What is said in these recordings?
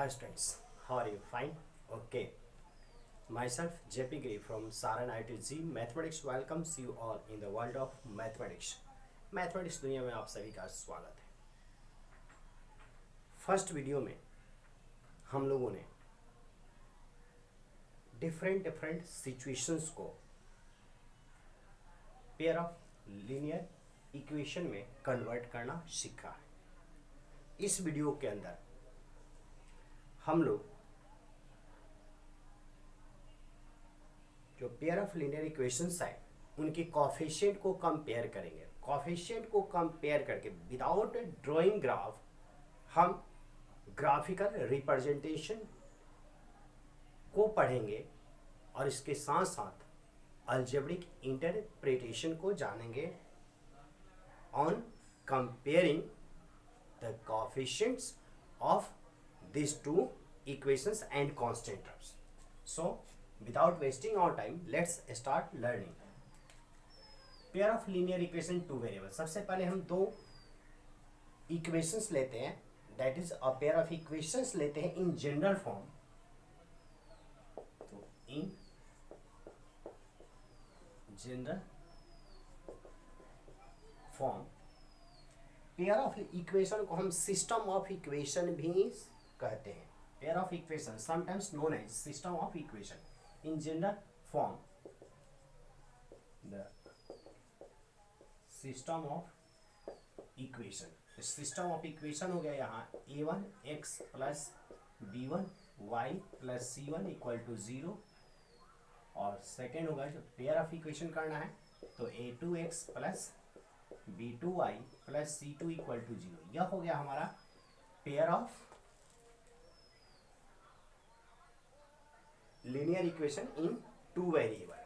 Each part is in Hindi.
Hi students, how are you? Fine? Okay. Myself JP Giri from Saran ITG Mathematics welcomes you all in the world of mathematics. Mathematics दुनिया में आप सभी का स्वागत है। फर्स्ट वीडियो में हम लोगों ने डिफरेंट सिचुएशंस को पेयर ऑफ लीनियर इक्वेशन में कन्वर्ट करना सीखा है। इस वीडियो के अंदर हम लोग जो पेयर ऑफ लीनियर इक्वेशंस है उनके कोफिशिएंट को कंपेयर करेंगे। कोफिशिएंट को कंपेयर करके विदाउट ड्राइंग ग्राफ हम ग्राफिकल रिप्रेजेंटेशन को पढ़ेंगे और इसके साथ साथ अलजेब्रिक इंटरप्रिटेशन को जानेंगे on comparing the coefficients of these two equations and constant terms. So without wasting our time, let's start learning. Pair of linear equation two variables. सबसे पहले हम दो equations लेते हैं, that is a pair of equations लेते हैं in general form. तो in general form pair of equation को हम system of equation भी कहते हैं। Pair of equation sometimes known as system of equation in general form the system of equation. System of equation हो गया यहाँ a1 x plus b1 y plus c1 equal to 0 और सेकेंड होगा जो पेयर ऑफ इक्वेशन करना है तो a2 x plus b2 y plus c2 equal to 0। यह हो गया हमारा pair of linear equation in two variable.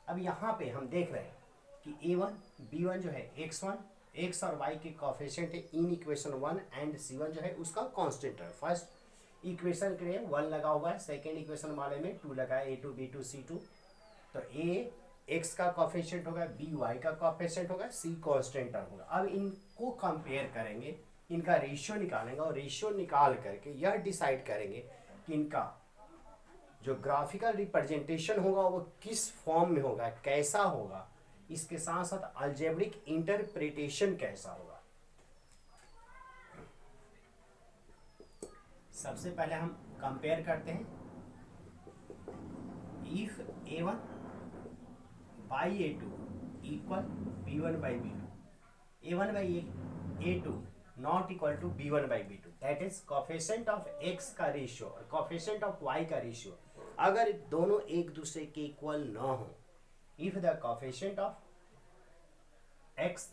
अब यहाँ पे हम देख रहे हैं कि a1 b1 जो है x और y के कोफिशिएंट है इन इक्वेशन 1 एंड c1 जो है उसका कांस्टेंट है। फर्स्ट इक्वेशन के लिए 1 लगा हुआ है, सेकेंड इक्वेशन वाले में 2 लगा है, a2 b2 c2। तो a x का कोफिशिएंट होगा, b y का कोफिशिएंट होगा, c कांस्टेंट टर्म होगा। अब इनको कंपेयर करेंगे, इनका रेशियो निकालेंगे और रेशियो निकाल करके यह डिसाइड करेंगे कि इनका जो ग्राफिकल रिप्रेजेंटेशन होगा वो किस फॉर्म में होगा, कैसा होगा, इसके साथ साथ अलजेब्रिक इंटरप्रिटेशन कैसा होगा। सबसे पहले हम कंपेयर करते हैं if a1 by a2 equal b1 by b2, a1 by a2 not equal to b1 by b2, that is coefficient of x का रेशियो और कोफिशिएंट ऑफ y का रेशियो अगर दोनों एक दूसरे के इक्वल न हो, if the coefficient of x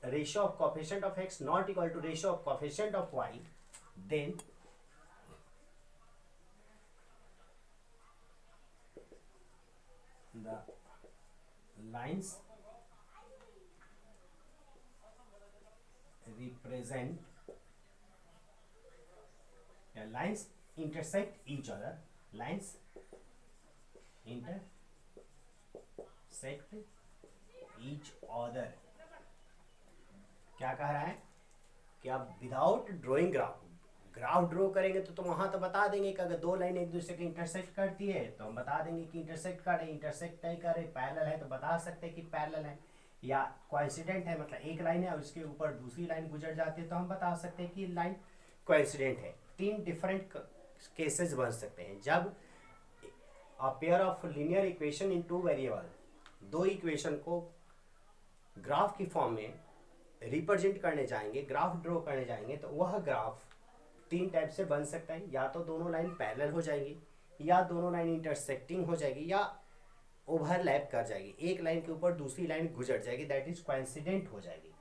ratio of coefficient of x not equal to ratio of coefficient of y, then the lines represent lines intersect each other, lines intersect each other। क्या कह रहा है कि आप विदाउट ड्राइंग ग्राफ ड्रॉ करेंगे तो वहां तो बता देंगे कि अगर दो लाइन एक दूसरे के इंटरसेक्ट करती है तो हम बता देंगे कि इंटरसेक्ट कर रहे, इंटरसेक्ट नहीं कर रहे, पैरेलल है तो बता सकते हैं कि पैरेलल है, या कोइंसिडेंट है मतलब एक लाइन है और उसके ऊपर दूसरी लाइन गुजर जाती है तो हम बता सकते हैं कि लाइन कोइंसिडेंट है। तीन डिफरेंट केसेस बन सकते हैं जब a pair of linear equation in two variable, दो इक्वेशन को ग्राफ की फॉर्म में रिप्रेजेंट करने जाएंगे, ग्राफ ड्रॉ करने जाएंगे तो वह ग्राफ तीन टाइप से बन सकता है। या तो दोनों लाइन पैरेलल हो जाएंगी, या दोनों लाइन इंटरसेक्टिंग हो जाएगी, या ओवरलैप कर जाएगी, एक लाइन के ऊपर दूसरी लाइन गुजर जाएगी, दैट इज कोइंसिडेंट हो जाएगी।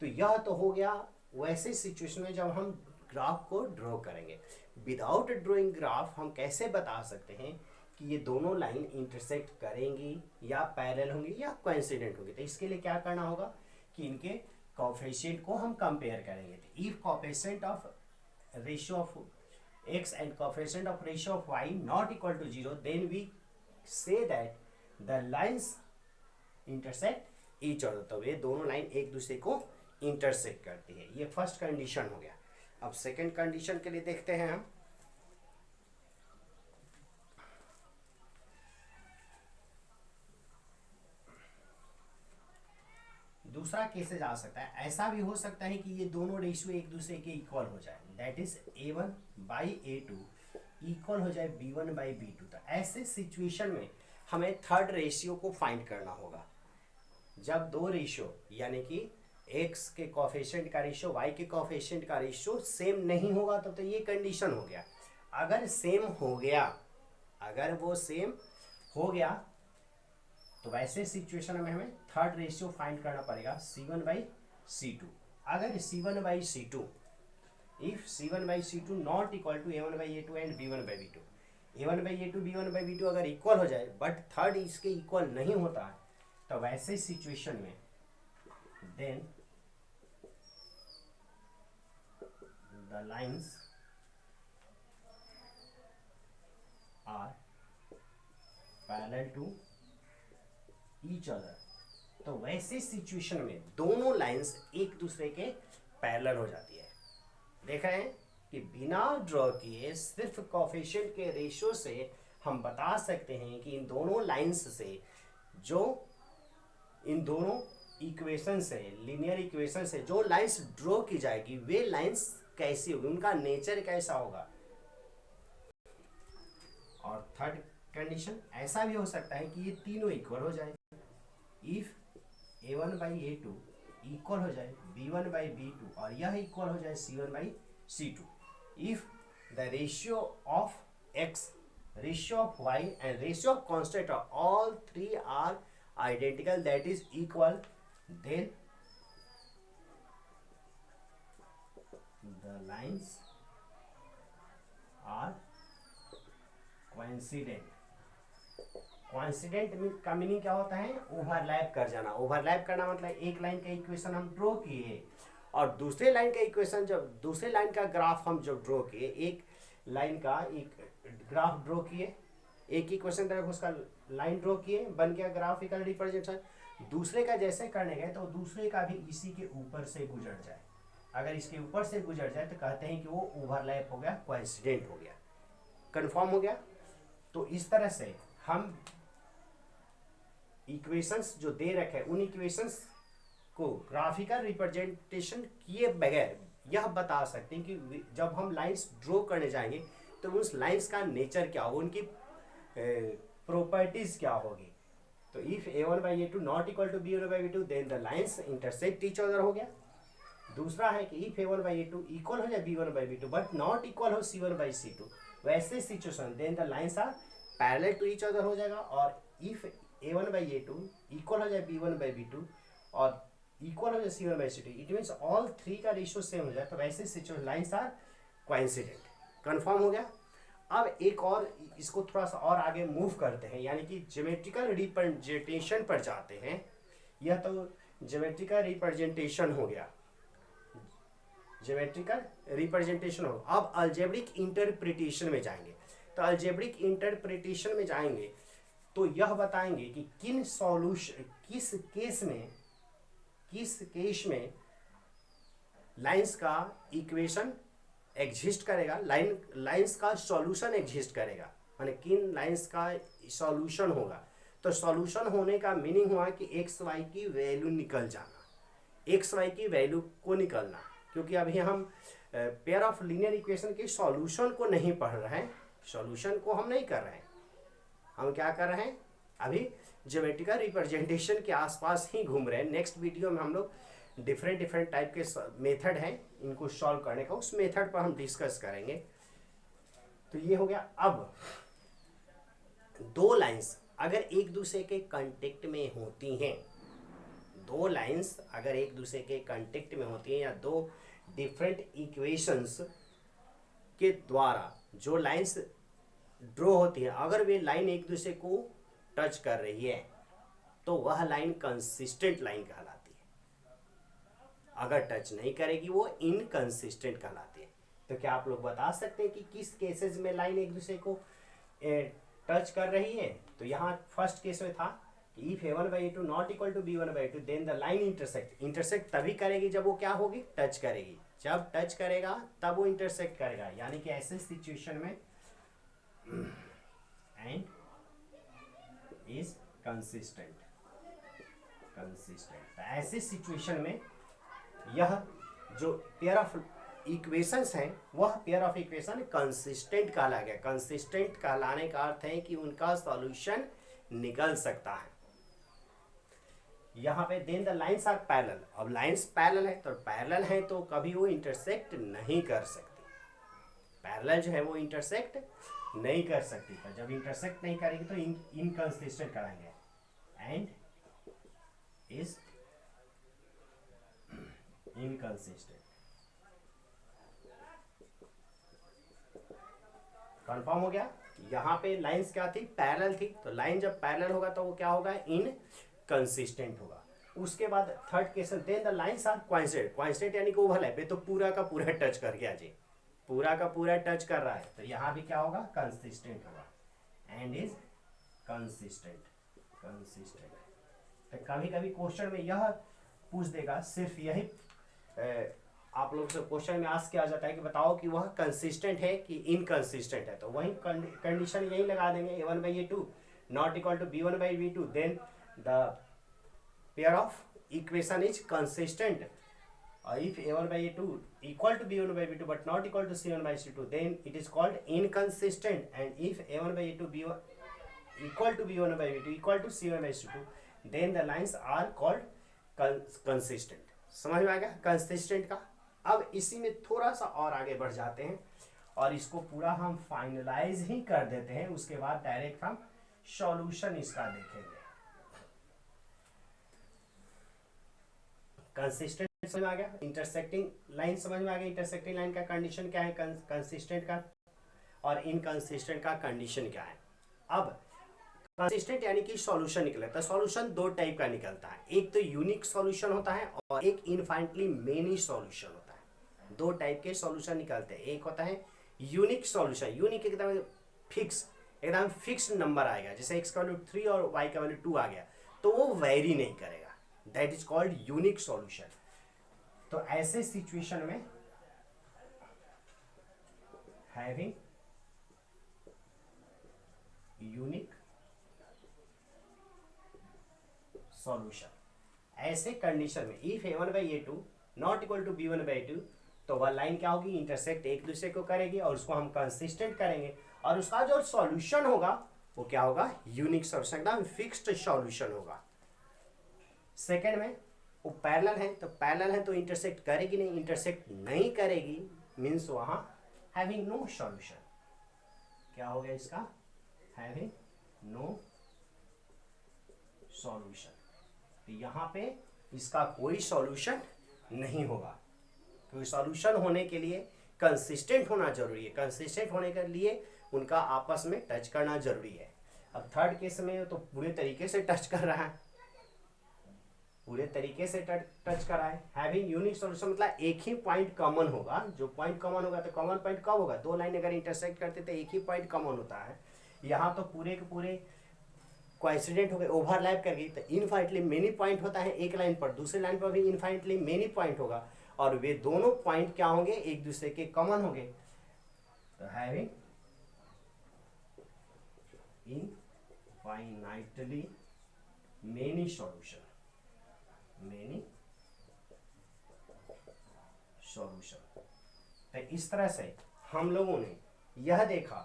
तो यह तो हो गया वैसे सिचुएशन में जब हम ग्राफ को ड्रॉ करेंगे। विदाउट ड्रॉइंग ग्राफ हम कैसे बता सकते हैं कि ये दोनों लाइन इंटरसेक्ट करेंगी या पैरेलल होंगी या कोइंसिडेंट होंगी। तो इसके लिए क्या करना होगा कि इनके कोफिशिएंट को हम कंपेयर करेंगे। तो if coefficient of ratio of x and coefficient of ratio of y not equal to 0, then we say that the lines intersect each other। तो ये दोनों लाइन एक दूसरे को इंटरसेक्ट करती है। ये फर्स्ट कंडीशन हो गया। अब सेकंड कंडीशन के लिए देखते हैं हम दूसरा केसेज आ सकता है, ऐसा भी हो सकता है कि ये दोनों रेशियो एक दूसरे के इक्वल हो जाए, दैट इज A1/A2 इक्वल हो जाए B1/B2। तो ऐसे सिचुएशन में हमें थर्ड रेशियो को फाइंड करना होगा। जब दो रेशियो यानी कि x के कोफिशिएंट का रेशियो y के कोफिशिएंट का रेशियो सेम नहीं होगा तो ये कंडीशन हो गया। अगर सेम हो गया, अगर वो सेम हो गया तो वैसे सिचुएशन में हमें थर्ड रेशियो फाइंड करना पड़ेगा C1/C2। अगर C1/C2 if C1/C2 not equal to A1/A2 and B1/B2, A1/A2 B1/B2 अगर इक्वल हो जाए बट थर्ड इसके इक्वल नहीं होता है तो वैसे सिचुएशन में then the lines are parallel to each other. तो वैसे सिचुएशन में दोनों लाइंस एक दूसरे के पैरेलल हो जाती है। देख रहे हैं कि बिना ड्रॉ किए सिर्फ कोफिशिएंट के रेशियो से हम बता सकते हैं कि इन दोनों लाइंस से, जो इन दोनों इक्वेशन से, लीनियर इक्वेशन से जो लाइंस ड्रॉ की जाएगी वे लाइंस कैसी होगी, उनका नेचर कैसा होगा। और थर्ड कंडीशन ऐसा भी हो सकता है कि ये तीनों इक्वल हो जाए, इफ A1/A2 इक्वल हो जाए B1/B2 और यह इक्वल हो जाए C1/C2, if the ratio of x, ratio of y and ratio of constant all three are identical that is equal, then the lines are coincident. Coincident का मीनिंग क्या होता है, ओवरलैप कर जाना। ओवरलैप करना मतलब एक लाइन का इक्वेशन हम ड्रॉ किए और दूसरे लाइन का इक्वेशन, जब दूसरे लाइन का ग्राफ हम जब ड्रॉ किए, एक लाइन का एक ग्राफ ड्रॉ किए, एक इक्वेशन तरह उसका लाइन ड्रॉ किए, बन गया ग्राफिकल रिप्रेजेंटेशन। दूसरे का जैसे करने गए तो दूसरे का भी इसी के ऊपर से गुजर जाए, अगर इसके ऊपर से गुजर जाए तो कहते हैं कि वो ओवरलैप हो गया, कोइंसिडेंट हो गया, कंफर्म हो गया। तो इस तरह से हम इक्वेशंस जो दे रखे हैं उन इक्वेशंस को ग्राफिकल रिप्रेजेंटेशन किए बगैर यह बता सकते हैं कि जब हम लाइंस ड्रॉ करने जाएंगे तो उस लाइंस का नेचर क्या होगा, उनकी प्रॉपर्टीज क्या होगी। तो if A1/A2 not equal to B1/B2 then the lines intersect each other हो गया। दूसरा है कि इफ A1/A2 इक्वल हो जाए B1/B2 बट नॉट इक्वल हो C1/C2, वैसे situation then the lines are parallel to each other हो जाएगा। और इफ A1/A2 इक्वल हो जाए B1/B2 और इक्वल हो जाए C1/C2, it means all three का रेशियो सेम हो जाए तो वैसे situation lines are coincident. Confirm हो गया। अब एक और इसको थोड़ा सा और आगे मूव करते हैं, यानी कि ज्योमेट्रिकल रिप्रेजेंटेशन पर जाते हैं। यह तो ज्योमेट्रिकल रिप्रेजेंटेशन हो गया, ज्योमेट्रिकल रिप्रेजेंटेशन हो। अब अलजेब्रिक इंटरप्रिटेशन में जाएंगे। तो अलजेब्रिक इंटरप्रिटेशन में जाएंगे तो यह बताएंगे कि किस केस में लाइंस का इक्वेशन एग्जिस्ट करेगा, लाइंस का सॉल्यूशन एग्जिस्ट करेगा, माने किन लाइंस का सॉल्यूशन होगा। तो सॉल्यूशन होने का मीनिंग हुआ कि एक्स वाई की वैल्यू निकल जाना, एक्स वाई की वैल्यू को निकलना, क्योंकि अभी हम पेयर ऑफ लीनियर इक्वेशन के सॉल्यूशन को नहीं पढ़ रहे हैं, सॉल्यूशन को हम नहीं कर रहे हैं, हम क्या कर रहे हैं अभी ज्योमेट्रिकल रिप्रेजेंटेशन के आसपास ही घूम रहे हैं। नेक्स्ट वीडियो में हम लोग डिफरेंट टाइप के मेथड हैं इनको सॉल्व करने का, उस मेथड पर हम डिस्कस करेंगे। तो ये हो गया। अब दो लाइंस अगर एक दूसरे के कांटेक्ट में होती हैं, दो लाइंस अगर एक दूसरे के कांटेक्ट में होती हैं या दो डिफरेंट इक्वेशंस के द्वारा जो लाइंस ड्रॉ होती है, अगर वे लाइन एक दूसरे को टच कर रही है तो वह लाइन कंसिस्टेंट लाइन कहलाती है। अगर टच नहीं करेगी वो इनकंसिस्टेंट कहलाती है। तो क्या आप लोग बता सकते हैं कि किस केसेस में लाइन एक दूसरे को टच कर रही है? तो यहाँ फर्स्ट केस में था कि if A1/A2 not equal to B1/A2 then the line intersect तभी करेगी जब वो क्या होगी, टच करेगी। जब टच करेगा तब वो इंटरसेक्ट करेगा, यानी कि ऐसे सिचुएशन में एंड इज कंसिस्टेंट। कंसिस्टेंट। ऐसे सिचुएशन में यह जो पेयर ऑफ इक्वेशंस हैं वह पेयर ऑफ इक्वेशन कंसिस्टेंट कहला गया। कंसिस्टेंट कहलाने का अर्थ है कि उनका सॉल्यूशन निकल सकता है। यहाँ पे then the lines are parallel. अब लाइंस पैरेलल है तो पैरेलल है तो कभी वो इंटरसेक्ट नहीं कर सकती। पैरेलल जो है वो इंटरसेक्ट नहीं कर सकती। तो जब इंटरसेक्ट नहीं करेगी तो इनकंसिस्टेंट कराएंगे एंड इज इनकंसिस्टेंट। कंफर्म हो गया। यहाँ पे लाइंस क्या थी, पैरेलल थी, तो लाइन जब पैरेलल होगा तो वो क्या होगा, इनकंसिस्टेंट होगा। उसके बाद third question, then the lines are coincident. Coincident यानी कि ओवरलैप, तो पूरा का पूरा टच कर गया जी, पूरा का पूरा टच कर रहा है, तो यहाँ भी क्या होगा, कंसिस्टेंट होगा एंड इज कंसिस्टेंट। कंसिस्टेंट तो कभी कभी क्वेश्चन में यह पूछ देगा, सिर्फ यही आप लोग से क्वेश्चन में आस्क किया जाता है कि बताओ कि वह कंसिस्टेंट है कि इनकंसिस्टेंट है, तो वही कंडीशन यही लगा देंगे, a1/a2 not equal to b1/b2, then the pair of equation is consistent. If a1/a2 equal to b1/b2 but not equal to c1/c2, then it is called inconsistent. And if a1/a2 equal to b1/b2 equal to c1/c2, then the lines are called consistent. समझ में आ गया कंसिस्टेंट का। अब इसी में थोड़ा सा और आगे बढ़ जाते हैं और इसको पूरा हम फाइनलाइज ही कर देते हैं, उसके बाद डायरेक्ट हम सॉल्यूशन इसका देखेंगे। कंसिस्टेंट समझ में आ गया, इंटरसेक्टिंग लाइन समझ में आ गया, इंटरसेक्टिंग लाइन का कंडीशन क्या है कंसिस्टेंट का, और इनकंसिस्टेंट का कंडीशन क्या है। अब कंसिस्टेंट यानी कि सॉल्यूशन निकलता है, सॉल्यूशन दो टाइप का निकलता है, एक तो यूनिक सॉल्यूशन होता है और एक इनफाइनाइटली मेनी सॉल्यूशन होता है। दो टाइप के सॉल्यूशन निकलते हैं, एक होता है यूनिक सॉल्यूशन, यूनिक एकदम फिक्स नंबर आएगा, जैसे x का वैल्यू 3 और y का वैल्यू 2 आ गया तो वो वेरी नहीं करेगा, that is called unique solution. तो ऐसे सिचुएशन में हैविंग यूनिक सॉल्यूशन, ऐसे कंडीशन में if a1/a2 not equal to b1/2, तो वह लाइन क्या होगी, इंटरसेक्ट एक दूसरे को करेगी और उसको हम कंसिस्टेंट करेंगे और उसका जो सॉल्यूशन होगा वो क्या होगा, यूनिक सॉल्यूशन, एकदम फिक्स्ड सॉल्यूशन होगा। सेकेंड में वो पैरेलल है, तो पैरेलल है तो इंटरसेक्ट करेगी नहीं, इंटरसेक्ट नहीं करेगी मीन्स वहां हैविंग नो सॉल्यूशन। क्या हो गया इसका, हैविंग नो सॉल्यूशन। तो यहाँ पे इसका कोई सॉल्यूशन नहीं होगा, क्योंकि सॉल्यूशन होने के लिए कंसिस्टेंट होना जरूरी है, कंसिस्टेंट होने के लिए उनका आपस में टच करना जरूरी है। अब थर्ड केस में तो पूरे तरीके से टच कर रहा है, पूरे तरीके से टच करा है। हैविंग यूनिक सॉल्यूशन मतलब एक ही पॉइंट कॉमन होगा, जो पॉइंट कॉमन होगा तो कॉमन पॉइंट कब होगा, दो लाइन अगर इंटरसेक्ट करते तो एक ही पॉइंट कॉमन होता है, यहाँ तो पूरे के पूरे कोइंसिडेंट हो गए, ओवरलैप कर गई, तो इनफाइनाइटली मेनी पॉइंट होता है एक लाइन पर, दूसरी लाइन पर भी इनफाइनाइटली मेनी पॉइंट होगा और वे दोनों पॉइंट क्या होंगे, एक दूसरे के कॉमन होंगे। तो having infinitely many solution, many solution. तो इस तरह से हम लोगों ने यह देखा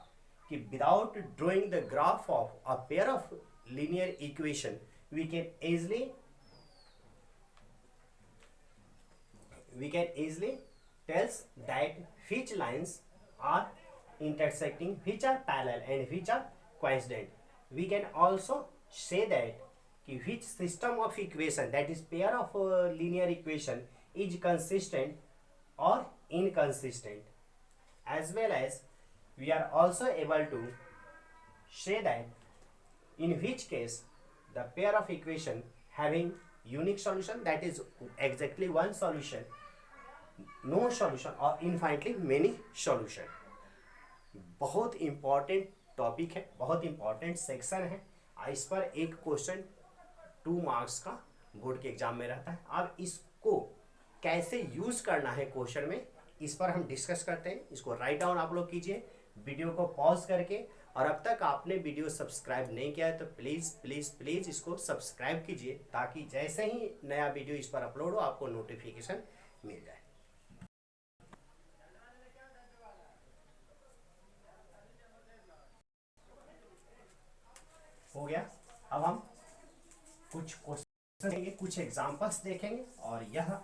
कि without drawing the graph of a pair of linear equation we can easily tells that which lines are intersecting, which are parallel and which are coincident. We can also say that which system of equation, that is pair of linear equation, is consistent or inconsistent, as well as we are also able to say that in which case the pair of equation having unique solution, that is exactly one solution, no solution or infinitely many solution। बहुत इंपॉर्टेंट टॉपिक है, बहुत इंपॉर्टेंट सेक्शन है, इस पर एक क्वेश्चन 2 मार्क्स का बोर्ड के एग्जाम में रहता है। अब इसको कैसे यूज करना है क्वेश्चन में, इस पर हम डिस्कस करते हैं। इसको राइट डाउन आप लोग कीजिए, वीडियो को पॉज करके और अब तक आपने वीडियो सब्सक्राइब नहीं किया है तो प्लीज़ प्लीज़ प्लीज़ इसको सब्सक्राइब कीजिए, ताकि जैसे ही नया वीडियो इस पर अपलोड हो आपको नोटिफिकेशन मिल जाए। हो गया। अब हम कुछ क्वेश्चन देंगे, कुछ एग्जांपल्स देखेंगे और यह हम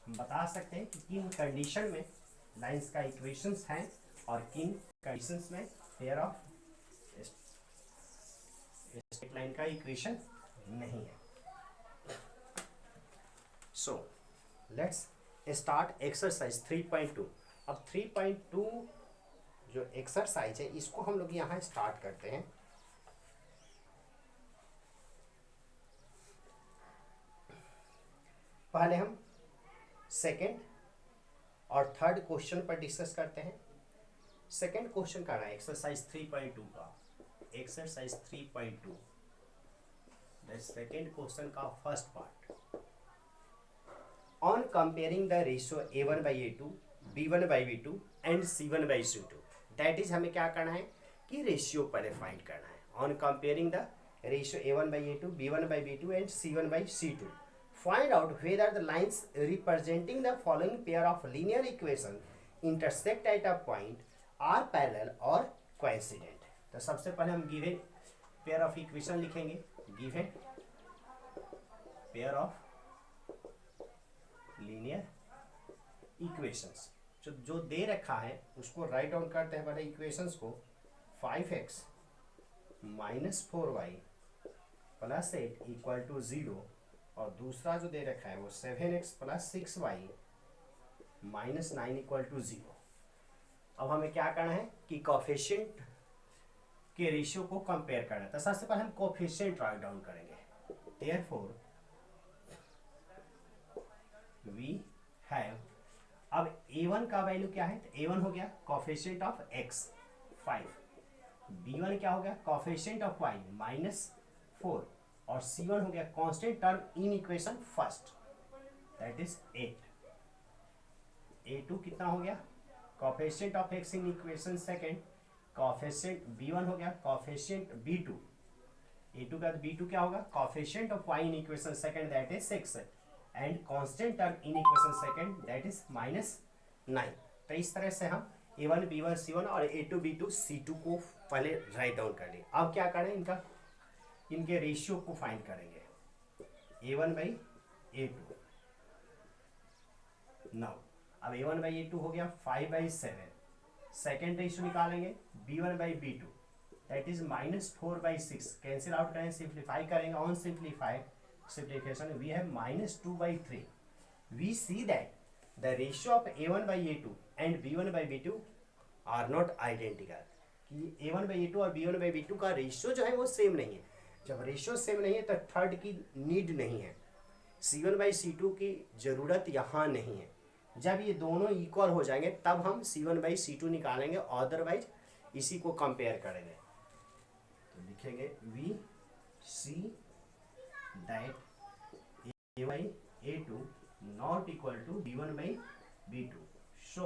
बता सकते हैं कि किन कंडीशन में लाइंस का इक्वेशंस हैं और किन कंडीशंस में पेयर ऑफ स्ट्रेट लाइन का इक्वेशन नहीं है। So let's start exercise 3.2। अब 3.2 जो एक्सरसाइज है इसको हम लोग यहाँ स्टार्ट करते हैं। पहले हम सेकेंड और थर्ड क्वेश्चन पर डिस्कस करते हैं। सेकेंड क्वेश्चन का है एक्सरसाइज 3.2 का, एक्सरसाइज 3.2 द सेकेंड क्वेश्चन का first part. On comparing the ratio A1/A2, B1/B2 and C1/C2, that is हमें क्या करना है कि रेशियो पहले फाइंड करना है। On comparing the ratio A1/A2, B1/B2 and C1/C2, find out whether the lines representing the following pair of linear equation intersect at a point are parallel or coincident। तो सबसे पहले हम गिवन पेयर ऑफ इक्वेशन लिखेंगे। Given pair of linear equations जो दे रखा है उसको राइट डाउन करते हैं पहले इक्वेशंस को। 5x - 4y + 8 = 0 और दूसरा जो दे रखा है वो 7x + 6y - 9 = 0। अब हमें क्या करना है कि कोफिशिएंट के रेशियो को कंपेयर करना है। तो सबसे पहले हम कोफिशिएंट राइट डाउन करेंगे। देयरफॉर वी हैव, अब a1 का वैल्यू क्या है, तो a1 हो गया कोफिशिएंट ऑफ x 5, b1 क्या हो गया कोफिशिएंट ऑफ y -4 और c1 हो गया constant term in equation first that is 8। a2 कितना हो गया coefficient of x in equation second, coefficient b1 हो गया कोफिशिएंट b2, a2 का b2 क्या होगा coefficient of y in equation second that is 6 and constant term in equation second that is -9। तो इस तरह से हम a1 b1 c1 और a2 b2 c2 को पहले राइट डाउन कर लिए। अब क्या करें इनके रेशियो को फाइंड करेंगे। a1/a2 नाउ अब a1/a2 हो गया 5/7, सेकेंड रेशियो निकालेंगे b1/b2 that is -4/6, cancel out करें सिंप्लीफाई करेंगे। On simplification we have -2/3। we see that the ratio of a1/a2 and b1/b2 are not identical, कि a1/a2 और b1/b2 का रेशियो जो है वो सेम नहीं है। जब रेशियो सेम नहीं है तो थर्ड की नीड नहीं है, c1/c2 की जरूरत यहाँ नहीं है। जब ये दोनों इक्वल हो जाएंगे तब हम c1/c2 निकालेंगे, अदरवाइज इसी को कंपेयर करेंगे। तो लिखेंगे we see that a/a2 not equal to b1/b2। So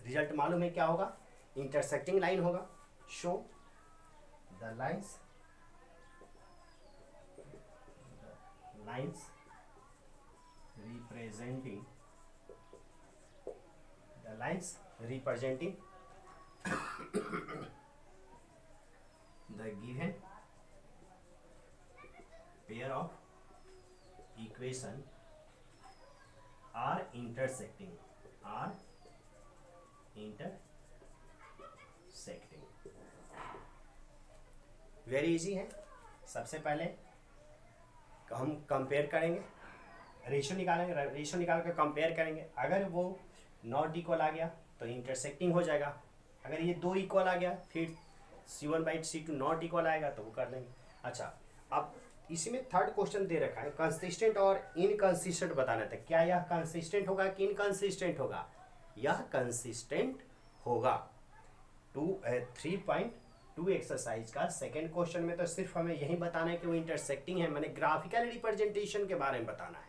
result मालूम है क्या होगा, इंटरसेक्टिंग लाइन होगा। So the lines representing the given pair of equation are intersecting very easy है। सबसे पहले हम कंपेयर करेंगे, रेशियो निकालेंगे, रेशियो निकाल कर कंपेयर करेंगे। अगर वो नॉट इक्वल आ गया तो इंटरसेक्टिंग हो जाएगा, अगर ये दो इक्वल आ गया फिर c1/c2 नॉट इक्वल आएगा तो वो कर लेंगे। अच्छा, अब इसी में थर्ड क्वेश्चन दे रखा है कंसिस्टेंट और इनकंसिस्टेंट बताना था। क्या यह कंसिस्टेंट होगा कि इनकंसिस्टेंट होगा? यह कंसिस्टेंट होगा। 3.2 एक्सरसाइज का सेकेंड क्वेश्चन में तो सिर्फ हमें यही बताना है कि वो इंटरसेक्टिंग है, मैंने ग्राफिकल रिप्रेजेंटेशन के बारे में बताना है।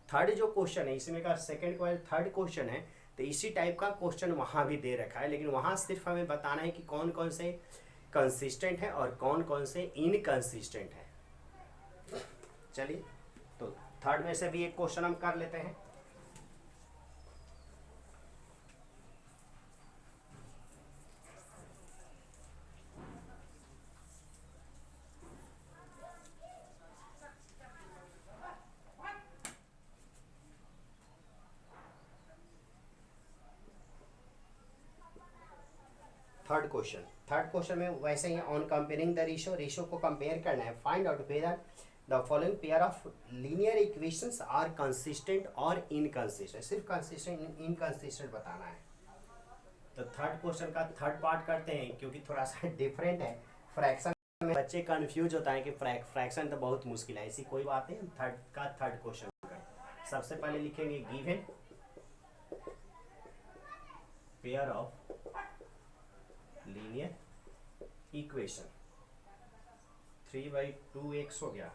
थर्ड जो क्वेश्चन है इसमें का सेकेंड थर्ड क्वेश्चन है तो इसी टाइप का क्वेश्चन वहाँ भी दे रखा है, लेकिन वहाँ सिर्फ हमें बताना है कि कौन कौन से कंसिस्टेंट है और कौन कौन से इनकंसिस्टेंट है। चलिए, तो थर्ड में से भी एक क्वेश्चन हम कर लेते हैं। थर्ड क्वेश्चन में वैसे ही ऑन कंपेयरिंग द रेशियो को कंपेयर करना है। Find out whether the following pair of linear equations are consistent और इनकंसिस्टेंट। सिर्फ कंसिस्टेंट इनकंसिस्टेंट बताना है। तो थर्ड क्वेश्चन का थर्ड पार्ट करते हैं, क्योंकि थोड़ा सा डिफरेंट है। फ्रैक्शन में बच्चे कंफ्यूज होता है कि फ्रैक्शन तो बहुत मुश्किल है, ऐसी कोई बात नहीं। थर्ड क्वेश्चन का सबसे पहले लिखेंगे given pair of linear equation 3/2x हो गया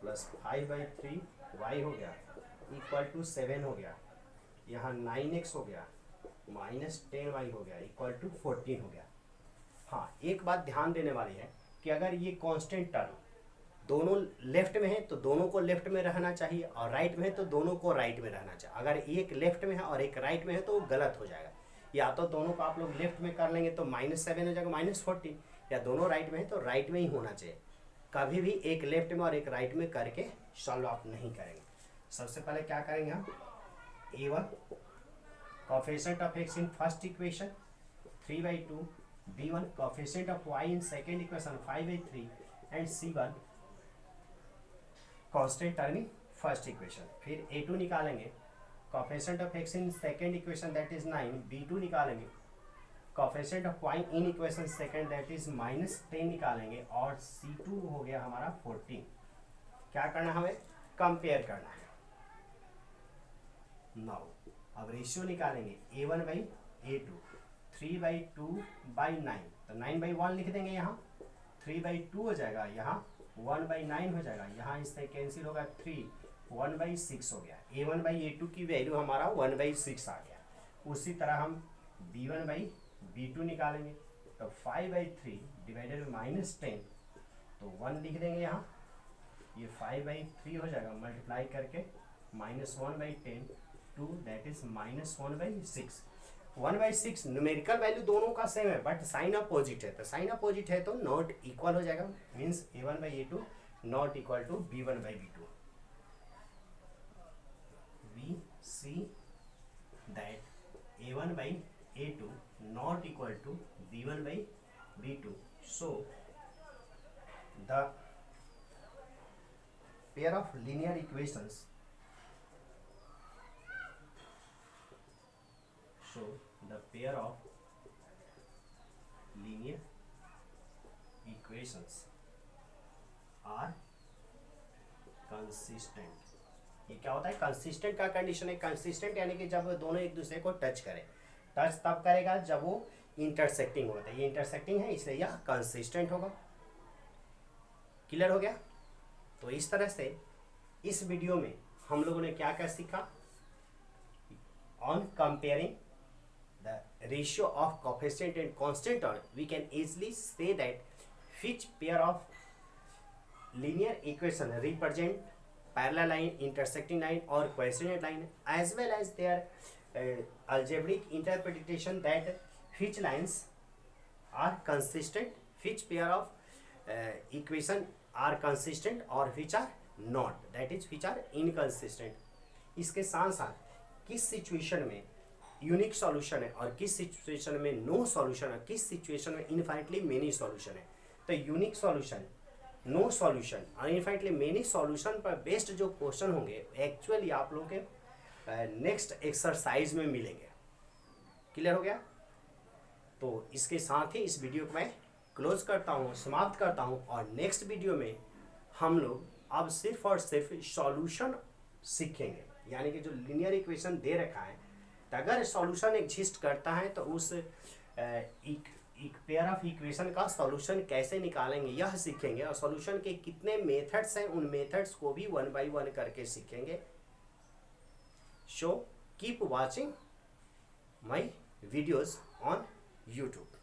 प्लस 5/3y हो गया इक्वल टू 7 हो गया, यहाँ 9x हो गया माइनस 10y हो गया इक्वल टू 14 हो गया। हाँ, एक बात ध्यान देने वाली है कि अगर ये कांस्टेंट टर्म दोनों लेफ्ट में है तो दोनों को लेफ्ट में रहना चाहिए, और राइट में है तो दोनों को राइट में रहना चाहिए। अगर एक लेफ्ट में है और एक राइट में है तो वो गलत हो जाएगा। या तो दोनों को आप लोग लेफ्ट में कर लेंगे तो -7 हो जाएगा -14, या दोनों राइट में है तो राइट में ही होना चाहिए। कभी भी एक लेफ्ट में और एक राइट में करके सॉल्व आप नहीं करेंगे। सबसे पहले क्या करेंगे हम, A1 coefficient of x in first equation 3/2, B1 coefficient of y in second equation 5/3 and C1 constant term in first equation. फिर A2 निकालेंगे coefficient of x in second equation that is 9, B2 निकालेंगे coefficient of y in equation second that is -10 निकालेंगे, और C2 हो गया हमारा 14। क्या करना है, हमें कंपेयर करना है। नाउ अब रेशियो निकालेंगे A1/A2 3/2/9, तो 9/1 लिख देंगे, यहाँ 3/2 हो जाएगा, यहाँ 1/9 हो जाएगा, यहाँ इससे कैंसिल होगा 3, 1/6 हो गया। A1/A2 की वैल्यू हमारा 1/6 आ गया। उसी तरह हम B1/B2 निकालेंगे, तो 5/3 डिवाइडेड बाई -10, तो 1 लिख देंगे, यहाँ ये 5/3 हो जाएगा मल्टीप्लाई करके -1/10 2 दैट इज -1/6। 1/6 न्यूमेरिकल वैल्यू दोनों का सेम है, बट साइन अपोजिट है, तो साइन अपोजिट है तो नॉट इक्वल हो जाएगा, means A1/A2 not equal to B1/B2। we see that A1/A2 not equal to B1/B2, so the pair of linear equations are consistent। ये क्या होता है, कंसिस्टेंट का कंडीशन है। कंसिस्टेंट यानी कि जब दोनों एक दूसरे को टच करें। टच तब करेगा जब वो इंटरसेक्टिंग होता है, ये इंटरसेक्टिंग है इसलिए यह कंसिस्टेंट होगा। क्लियर हो गया। तो इस तरह से इस वीडियो में हम लोगों ने क्या क्या सीखा, on comparing the ratio of coefficient and constant term we can easily see that which pair of linear equation represent parallel line, intersecting line or coincident line, as well as their algebraic interpretation that which lines are consistent, which pair of equation are consistent or which are not, that is which are inconsistent। इसके साथ साथ किस सिचुएशन में यूनिक सॉल्यूशन है और किस सिचुएशन में नो सॉल्यूशन है, किस सिचुएशन में इनफाइनाइटली मेनी सॉल्यूशन है। तो यूनिक सॉल्यूशन, नो सॉल्यूशन और इनफाइनाइटली मेनी सॉल्यूशन पर बेस्ड जो क्वेश्चन होंगे एक्चुअली आप लोगों के नेक्स्ट एक्सरसाइज में मिलेंगे। क्लियर हो गया। तो इसके साथ ही इस वीडियो को मैं क्लोज करता हूँ, समाप्त करता हूँ, और नेक्स्ट वीडियो में हम लोग अब सिर्फ और सिर्फ सॉल्यूशन सीखेंगे। यानी कि जो लीनियर इक्वेशन दे रखा है, तो अगर सॉल्यूशन एग्जिस्ट करता है तो उस एक पेयर ऑफ इक्वेशन का सॉल्यूशन कैसे निकालेंगे यह सीखेंगे, और सॉल्यूशन के कितने मेथड्स हैं उन मेथड्स को भी 1 by 1 करके सीखेंगे। So keep watching my videos on YouTube.